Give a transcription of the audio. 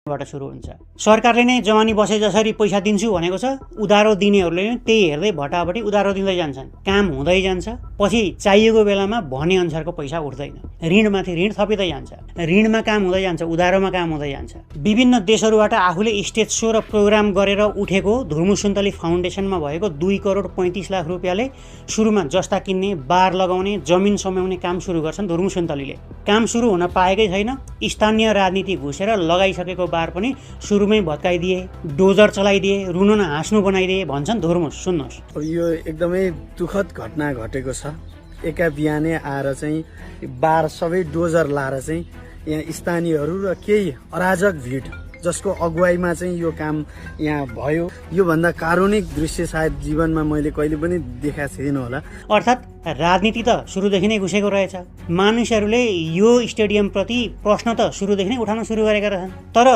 बाट सुरु हुन्छ। सरकारले नै जवानी बसे जसरी पैसा दिन्छु भनेको छ, उधारो दिनेहरूले नै त्यही हेर्दै भटाभटी उधारो दिँदै जान्छन्, काम हुँदै जान्छ, पछि चाहिएको बेलामा भने अनुसारको पैसा उठ्दैन, ऋणमाथि ऋण थपिँदै जान्छ, ऋणमा काम हुँदै जान्छ, उधारोमा काम हुँदै जान्छ। विभिन्न देशहरूबाट आफूले स्टेज सो र प्रोग्राम गरेर उठेको धुर्मु सुन्तली फाउन्डेसनमा भएको 2 करोड 35 लाख रुपियाँले सुरुमा जस्ता किन्ने, बार लगाउने, जमिन समाउने काम सुरु गर्छन् धुर्मु सुन्तलीले। काम सुरु हुन पाएकै छैन, स्थानीय राजनीति घुसेर लगाइसकेको बार पनि सुरुमै भत्काइदिए, डोजर चलाइदिए, रुन न हाँस्नु बनाइदिए भन्छन् धुर्मु। सुन्नुहोस्, अब यो एकदमै दुःखद घटना घटेको छ। एका बिहानै आएर चाहिँ बार सबै डोजर लाएर चाहिँ यहाँ स्थानीयहरू र केही अराजक भिड जसको अगुवाईमा चाहिँ यो काम यहाँ भयो, योभन्दा कारुणिक दृश्य सायद जीवनमा मैले कहिले पनि देखाएको छैन होला। अर्थात् राजनीति त सुरुदेखि नै घुसेको रहेछ। मानिसहरूले यो स्टेडियमप्रति प्रश्न त सुरुदेखि नै उठाउन सुरु गरेका रहेछन्, तर